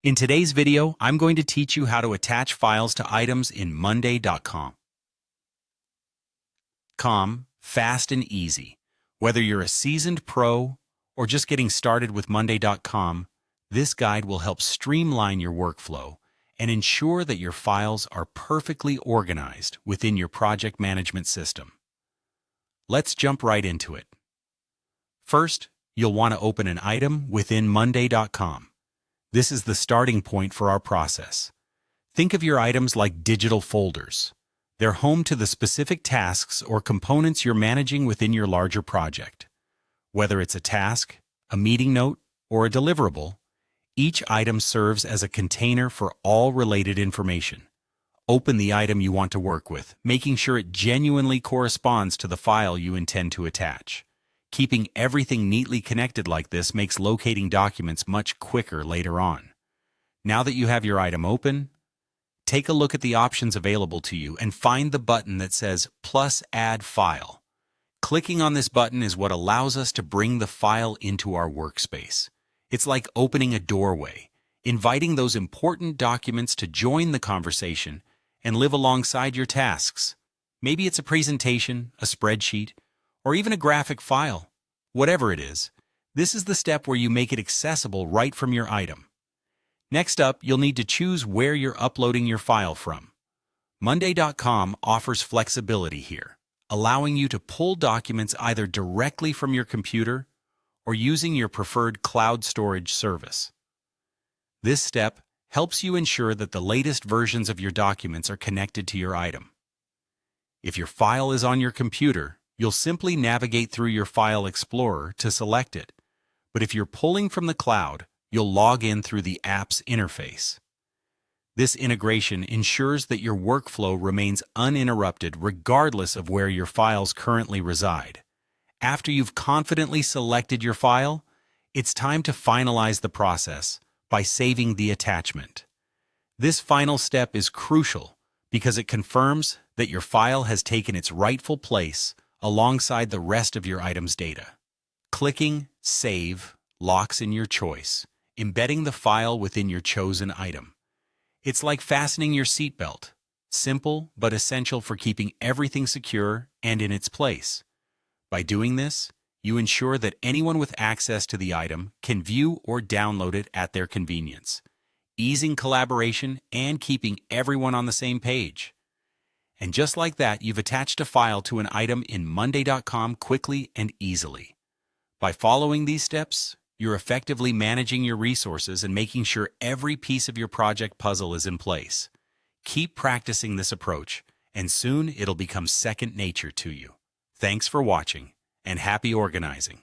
In today's video, I'm going to teach you how to attach files to items in monday.com. Fast and easy. Whether you're a seasoned pro or just getting started with monday.com, this guide will help streamline your workflow and ensure that your files are perfectly organized within your project management system. Let's jump right into it. First, you'll want to open an item within monday.com. This is the starting point for our process. Think of your items like digital folders. They're home to the specific tasks or components you're managing within your larger project. Whether it's a task, a meeting note, or a deliverable, each item serves as a container for all related information. Open the item you want to work with, making sure it genuinely corresponds to the file you intend to attach. Keeping everything neatly connected like this makes locating documents much quicker later on. Now that you have your item open, take a look at the options available to you and find the button that says Plus Add File. Clicking on this button is what allows us to bring the file into our workspace. It's like opening a doorway, inviting those important documents to join the conversation and live alongside your tasks. Maybe it's a presentation, a spreadsheet, or even a graphic file. Whatever it is, this is the step where you make it accessible right from your item. Next up, you'll need to choose where you're uploading your file from. monday.com offers flexibility here, allowing you to pull documents either directly from your computer or using your preferred cloud storage service. This step helps you ensure that the latest versions of your documents are connected to your item. If your file is on your computer, you'll simply navigate through your File Explorer to select it. But if you're pulling from the cloud, you'll log in through the app's interface. This integration ensures that your workflow remains uninterrupted regardless of where your files currently reside. After you've confidently selected your file, it's time to finalize the process by saving the attachment. This final step is crucial because it confirms that your file has taken its rightful place alongside the rest of your item's data. Clicking Save locks in your choice, embedding the file within your chosen item. It's like fastening your seatbelt, simple but essential for keeping everything secure and in its place. By doing this, you ensure that anyone with access to the item can view or download it at their convenience, easing collaboration and keeping everyone on the same page. And just like that, you've attached a file to an item in monday.com quickly and easily. By following these steps, you're effectively managing your resources and making sure every piece of your project puzzle is in place. Keep practicing this approach, and soon it'll become second nature to you. Thanks for watching, and happy organizing.